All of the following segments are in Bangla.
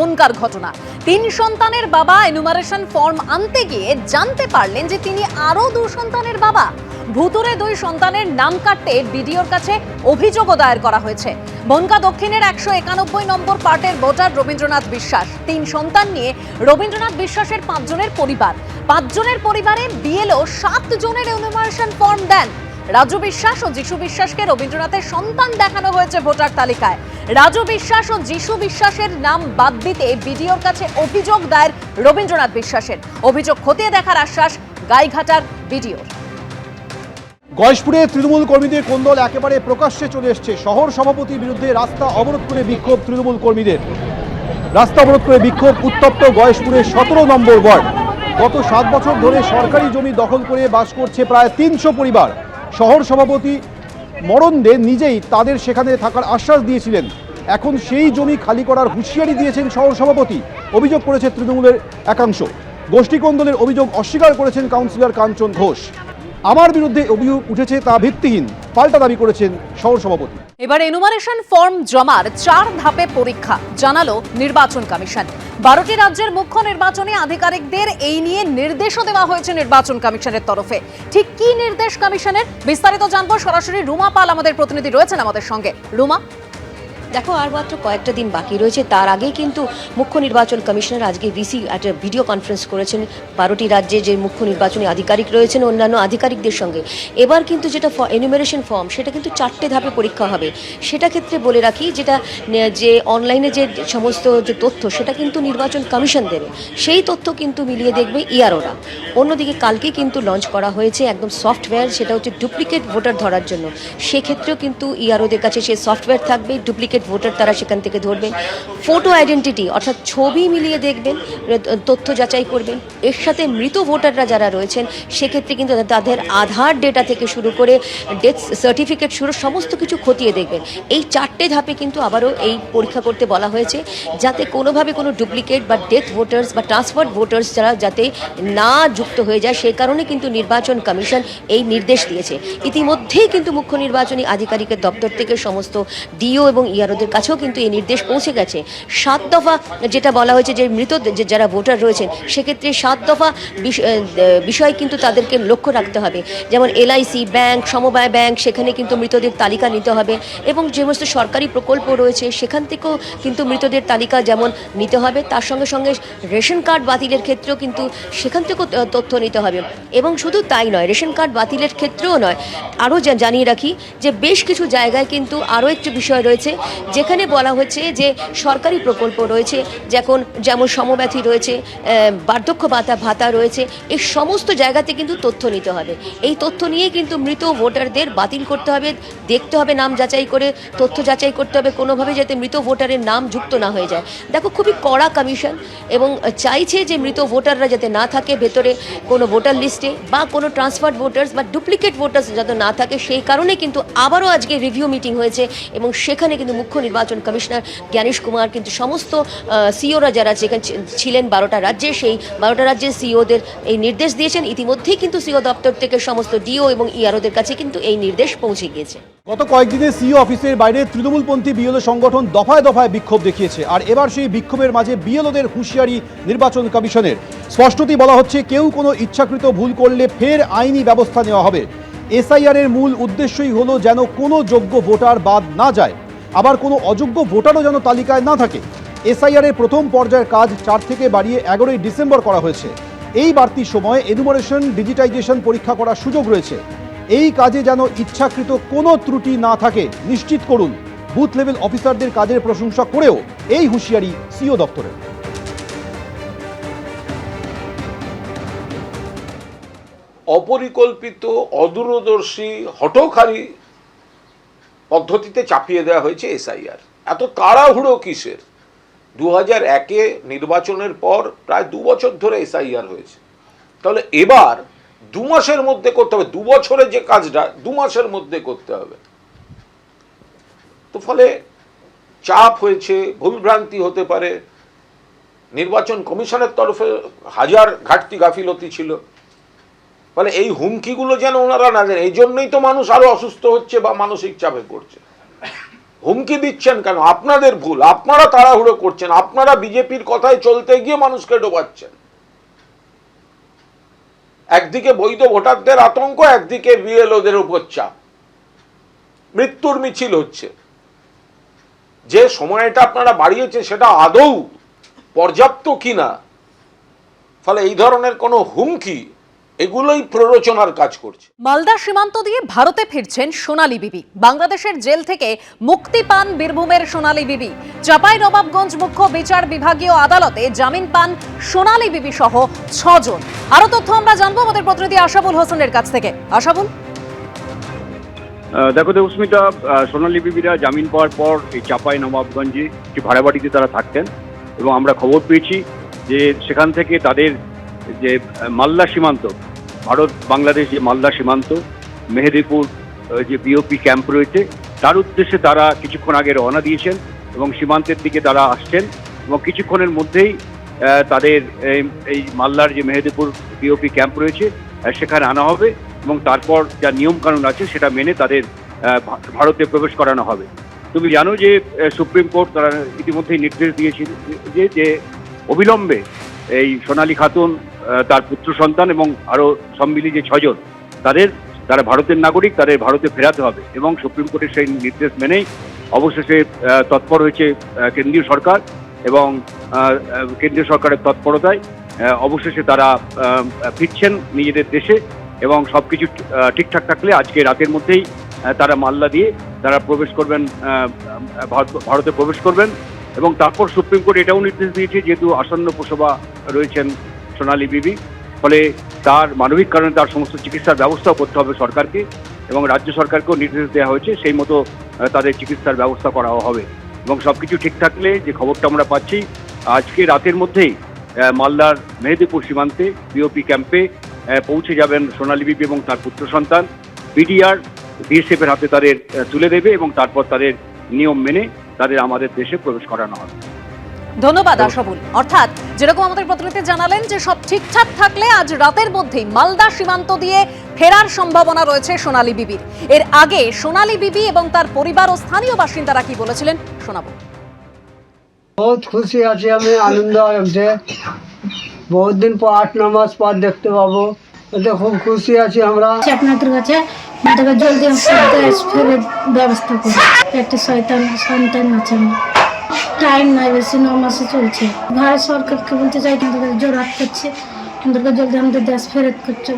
বনগাঁর ঘটনা। 3 সন্তানের বাবা এনুমারেশন ফর্ম আনতে গিয়ে জানতে পারলেন যে তিনি আরো 2 সন্তানের বাবা। ভুতুরে 2 সন্তানের নাম কাটতে বিডিওর কাছে অভিযোগও দায়ের করা হয়েছে। বনগাঁ দক্ষিণের 191 নম্বর পার্টের ভোটার রবীন্দ্রনাথ বিশ্বাস 3 সন্তান নিয়ে রবীন্দ্রনাথ বিশ্বাসের 5 জনের পরিবার। 5 জনের পরিবারে বিএলও 7 জনের এনুমারেশন ফর্ম দেন। রাজু বিশ্বাস ও যিশু বিশ্বাসকে রবীন্দ্রনাথের সন্তান দেখানো হয়েছে ভোটার তালিকায়। রাজু বিশ্বাস ও যিশু বিশ্বাসের নাম বাদ দিতে বিডিওর কাছে অভিযোগ দায়ের রবীন্দ্রনাথ বিশ্বাসের। অভিযোগ খতিয়ে দেখার আশ্বাস গাইঘাটার বিডিওর। গয়েশপুরে তৃণমূল কর্মীদের কোন্দল একেবারে প্রকাশ্যে চলে এসছে। শহর সভাপতির বিরুদ্ধে রাস্তা অবরোধ করে বিক্ষোভ তৃণমূল কর্মীদের। রাস্তা অবরোধ করে বিক্ষোভ উত্তপ্ত গয়েশপুরের 17 নম্বর ওয়ার্ড। গত 7 বছর ধরে সরকারি জমি দখল করে বাস করছে প্রায় 300 পরিবার। শহর সভাপতি মরণ দে নিজেই তাদের সেখানে থাকার আশ্বাস দিয়েছিলেন। এখন সেই জমি খালি করার হুঁশিয়ারি দিয়েছেন শহর সভাপতি। অভিযোগ করেছে তৃণমূলের একাংশ। গোষ্ঠী কোন্দলের অভিযোগ অস্বীকার করেছেন কাউন্সিলর কাঞ্চন ঘোষ। আমার বিরুদ্ধে অভিযোগ উঠেছে তা ভিত্তিহীন, পাল্টা দাবি করেছেন শহর সভাপতি। এবার এনুমারেশন ফর্ম জমার 4 ধাপে পরীক্ষা জানালো নির্বাচন কমিশন। 12টি রাজ্যের মুখ্য নির্বাচনী আধিকারিকদের এই নিয়ে নির্দেশও দেওয়া হয়েছে নির্বাচন কমিশনের তরফে। ঠিক কি নির্দেশ কমিশনের, বিস্তারিত জানবো। সরাসরি রুমা পাল আমাদের প্রতিনিধি রয়েছেন আমাদের সঙ্গে। রুমা, দেখো আর মাত্র কয়েকটা দিন বাকি রয়েছে, তার আগেই কিন্তু মুখ্য নির্বাচন কমিশনার আজকে ভিসি একটা ভিডিও কনফারেন্স করেছেন 12টি রাজ্যে যে মুখ্য নির্বাচনী আধিকারিক রয়েছেন অন্যান্য আধিকারিকদের সঙ্গে। এবার কিন্তু যেটা এনুমারেশন ফর্ম সেটা কিন্তু 4টে ধাপে পরীক্ষা হবে। সেটা ক্ষেত্রে বলে রাখি, যেটা যে অনলাইনে যে সমস্ত যে তথ্য সেটা কিন্তু নির্বাচন কমিশন দেবে, সেই তথ্য কিন্তু মিলিয়ে দেখবে ইআরওরা। অন্যদিকে কালকে কিন্তু লঞ্চ করা হয়েছে একদম সফটওয়্যার, সেটা হচ্ছে ডুপ্লিকেট ভোটার ধরার জন্য। সেক্ষেত্রেও কিন্তু ইআরওদের কাছে সেই সফটওয়্যার থাকবে, ডুপ্লিকেট ভোটার তারা সেখান থেকে ধরবেন। ফটো আইডেন্টিটি অর্থাৎ ছবি মিলিয়ে দেখবেন, তথ্য যাচাই করবেন। এর সাথে মৃত ভোটাররা যারা রয়েছেন সেক্ষেত্রে কিন্তু তাদের আধার ডেটা থেকে শুরু করে ডেথ সার্টিফিকেট শুরু সমস্ত কিছু খতিয়ে দেখবেন। এই 4টে ধাপে কিন্তু আবারও এই পরীক্ষা করতে বলা হয়েছে, যাতে কোনোভাবে কোনো ডুপ্লিকেট বা ডেথ ভোটার্স বা ট্রান্সফার্ড ভোটার্স যারা যাতে না যুক্ত হয়ে যায়, সেই কারণে কিন্তু নির্বাচন কমিশন এই নির্দেশ দিয়েছে। ইতিমধ্যেই কিন্তু মুখ্য নির্বাচনী আধিকারিকের দপ্তর থেকে সমস্ত ডিও এবং ইআরওদের কাছেও কিন্তু এই নির্দেশ পৌঁছে গেছে। 7 দফা যেটা বলা হয়েছে যে মৃত যারা ভোটার রয়েছেন সেক্ষেত্রে 7 দফা বিষয় কিন্তু তাদেরকে লক্ষ্য রাখতে হবে। যেমন এলআইসি ব্যাংক, সমবায় ব্যাংক, সেখানে কিন্তু মৃতদের তালিকা নিতে হবে, এবং যে সমস্ত সরকারি প্রকল্প রয়েছে সেখান থেকেও কিন্তু মৃতদের তালিকা যেমন নিতে হবে, তার সঙ্গে সঙ্গে রেশন কার্ড বাতিলের ক্ষেত্রেও কিন্তু সেখান থেকেও তথ্য নিতে হবে। এবং শুধু তাই নয়, রেশন কার্ড বাতিলের ক্ষেত্রেও নয়, আরও জানিয়ে রাখি যে বেশ কিছু জায়গায় কিন্তু আরও একটি বিষয় রয়েছে যেখানে বলা হচ্ছে যে সরকারি প্রকল্প রয়েছে, যেমন সমব্যথী রয়েছে, বার্ধক্য ভাতা রয়েছে, এই সমস্ত জায়গাতে কিন্তু তথ্য নিতে হবে। এই তথ্য নিয়ে কিন্তু মৃত ভোটারদের বাতিল করতে হবে, দেখতে হবে নাম যাচাই করে, তথ্য যাচাই করতে হবে কোনোভাবে যাতে মৃত ভোটারের নাম যুক্ত না হয়ে যায়। দেখো খুবই কড়া কমিশন, এবং চাইছে যে মৃত ভোটাররা যাতে না থাকে ভেতরে কোনো ভোটার লিস্টে, বা কোনো ট্রান্সফার্ড ভোটার্স বা ডুপ্লিকেট ভোটার্স যাতে না থাকে। সেই কারণে কিন্তু আবারও আজকে রিভিউ মিটিং হয়েছে, এবং সেখানে কিন্তু মুখ্য নির্বাচন কমিশনার জ্ঞানেশ কুমার কিন্তু সমস্ত সিওরা যারা যেখানে ছিলেন 12টা রাজ্যে, সেই 12টা রাজ্যের সিওদের এই নির্দেশ দিয়েছেন। ইতিমধ্যেই কিন্তু সিও দপ্তর থেকে সমস্ত ডিও এবং ইআরওদের কাছে কিন্তু এই নির্দেশ পৌঁছে গিয়েছে। গত কয়েকদিনে সিও অফিসের বাইরে তৃণমূলপন্থী বিএলও সংগঠন দফায় দফায় বিক্ষোভ দেখিয়েছে। আর এবার সেই বিক্ষোভের মাঝে বিএলওদের হুঁশিয়ারি নির্বাচন কমিশনের। স্পষ্টতই বলা হচ্ছে, কেউ কোনো ইচ্ছাকৃত ভুল করলে ফের আইনি ব্যবস্থা নেওয়া হবে। এসআইআর এর মূল উদ্দেশ্যই হলো যেন কোনো যোগ্য ভোটার বাদ না যায়, আবার কোনো অযোগ্য ভোটারও যেন তালিকায় না থাকে। এসআইআর এর প্রথম পর্যায়ের কাজ 4 থেকে বাড়িয়ে 11ই ডিসেম্বর করা হয়েছে। এই বাড়তি সময়ে এনুমারেশন ডিজিটাইজেশন পরীক্ষা করার সুযোগ রয়েছে। এই কাজে যেন ইচ্ছাকৃত কোনো ত্রুটি না থাকে নিশ্চিত করুন। বুথ লেভেল অফিসারদের কাজের প্রশংসা করেও এই হুঁশিয়ারি সিও দপ্তরের। অপরিকল্পিত, অদূরদর্শী, হঠকারী পদ্ধতিতে চাপিয়ে দেওয়া হয়েছে এসআইআর। এত তাড়াহুড়ো কিসের? 2001-এ নির্বাচনের পর প্রায় 2 বছর ধরে এসআইআর হয়েছে। তাহলে এবার 2 মাসের মধ্যে করতে হবে, 2 বছরের যে কাজটা 2 মাসের মধ্যে করতে হবে। তো ফলে চাপ হয়েছে, ভুলভ্রান্তি হতে পারে, নির্বাচন কমিশনের তরফে হাজার ঘাটতি গাফিলতি ছিল। ফলে এই হুমকিগুলো যেন ওনারা না দেন, এই জন্যই তো মানুষ আরো অসুস্থ হচ্ছে বা মানসিক চাপে পড়ছে। হুমকি দিচ্ছেন কেন? আপনাদের ভুল, আপনারা তাড়াহুড়ো করছেন, আপনারা বিজেপির কথায় চলতে গিয়ে মানুষকে ডোবাচ্ছেন। একদিকে বৈধ ভোটারদের আতঙ্ক, একদিকে বিএলওদের উপর চাপ, মৃত্যুর মিছিল হচ্ছে। যে সময়টা আপনারা বাড়িয়েছেন সেটা আদৌ পর্যাপ্ত কিনা, ফলে এই ধরনের কোনো হুমকি এগুলোই প্ররোচনার কাজ করছে। মালদা সীমান্ত দিয়ে ভারতে ফিরছেন সোনালী বিবি। বাংলাদেশের জেল থেকে মুক্তি পান বীরভূমের সোনালী বিবি। চাঁপাইনবাবগঞ্জ মুখ্য বিচার বিভাগীয় আদালতে জামিন পান সোনালী বিবি সহ 6 জন। আরো তথ্য আমরা জানবো আমাদের প্রতিনিধি আশাবুল হোসেনের কাছ থেকে। আশাবুল, দেখো দেবস্মিতা, সোনালী বিবিরা জামিন পাওয়ার পর এই চাঁপাইনবাবগঞ্জে একটি ভাড়া বাড়িতে তারা থাকতেন এবং আমরা খবর পেয়েছি যে সেখান থেকে তাদের যে মালদা সীমান্ত, ভারত বাংলাদেশ যে মালদা সীমান্ত, মেহেদিপুর যে বিওপি ক্যাম্প রয়েছে তার উদ্দেশ্যে তারা কিছুক্ষণ আগে রওনা দিয়েছেন এবং সীমান্তের দিকে তারা আসছেন এবং কিছুক্ষণের মধ্যেই তাদের এই মালদার যে মেহেদিপুর বিওপি ক্যাম্প রয়েছে সেখানে আনা হবে এবং তারপর যা নিয়মকানুন আছে সেটা মেনে তাদের ভারতে প্রবেশ করানো হবে। তুমি জানো যে সুপ্রিম কোর্ট তারা ইতিমধ্যেই নির্দেশ দিয়েছিল যে অবিলম্বে এই সোনালী খাতুন, তার পুত্র সন্তান এবং আরও সব মিলিয়ে যে 6 জন তারা ভারতের নাগরিক, তাদের ভারতে ফেরাতে হবে এবং সুপ্রিম কোর্টের সেই নির্দেশ মেনেই অবশেষে তৎপর হয়েছে কেন্দ্রীয় সরকার এবং কেন্দ্রীয় সরকারের তৎপরতায় অবশেষে তারা ফিরছেন নিজেদের দেশে এবং সব কিছু ঠিকঠাক থাকলে আজকে রাতের মধ্যেই তারা মালদা দিয়ে তারা প্রবেশ করবেন, ভারতে প্রবেশ করবেন। এবং তারপর সুপ্রিম কোর্ট এটাও নির্দেশ দিয়েছে যেহেতু আসন্ন প্রসবা রয়েছেন সোনালী বিবি, ফলে তার মানবিক কারণে তার সমস্ত চিকিৎসার ব্যবস্থাও করতে হবে সরকারকে এবং রাজ্য সরকারকেও নির্দেশ দেওয়া হয়েছে সেই মতো তাদের চিকিৎসার ব্যবস্থা করা হবে এবং সব কিছু ঠিক থাকলে যে খবরটা আমরা পাচ্ছি আজকে রাতের মধ্যেই মালদার মেহেদিপুর সীমান্তে বিওপি ক্যাম্পে পৌঁছে যাবেন সোনালী বিবি এবং তার পুত্র সন্তান। বিডিআর বিএসএফের হাতে তাদের তুলে দেবে এবং তারপর তাদের নিয়ম মেনে তাদের আমাদের দেশে প্রবেশ করানো হবে। ধন্যবাদ আশাবুল। অর্থাৎ যেরকম আমাদের প্রতিনিধি জানালেন যে সব ঠিকঠাক থাকলে আজ রাতের মধ্যেই মালদা সীমান্ত দিয়ে ফেরার সম্ভাবনা রয়েছে সোনালী বিবির। এর আগে সোনালী বিবি এবং তার পরিবার ও স্থানীয় বাসিন্দারা কি বলেছিলেন শোনাবো। बहुत खुशी আছি আমি, আনন্দ হচ্ছে, বহুত দিন পর 8-9 মাস পর দেখতে পাবো, এতে খুব খুশি আছি আমরা। আপনাদের কাছে আমাদেরকে জলদি দেশ ফেরত ব্যবস্থা করুন। একটা সন্তান আছে, টাইম নাই বেশি, 9 মাসে চলছে। ভারত সরকারকে বলতে চাই আমাদেরকে জোরাত করছে, আমাদেরকে জলদি আমাদের দেশ ফেরত করছে,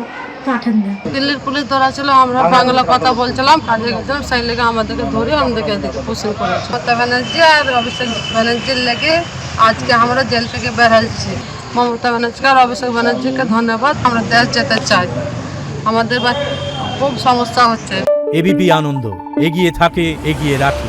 পাঠান দেন। দিল্লির পুলিশ ধরা ছিল, আমরা বাংলা কথা বলছিলাম, কাজে গেছিলাম, সেই লেগে আমাদেরকে ধরে আমাদেরকে এদিকে পোষণ করেছে। মমতা ব্যানার্জি আর অভিষেক ব্যানার্জির লেগে আজকে আমরা জেল থেকে বের হচ্ছি। মমতা ব্যানার্জি আর অভিষেক ব্যানার্জিকে ধন্যবাদ। আমরা দেশ যেতে চাই, আমাদের খুব সমস্যা হচ্ছে। এবিপি আনন্দ, এগিয়ে থাকে, এগিয়ে রাখে।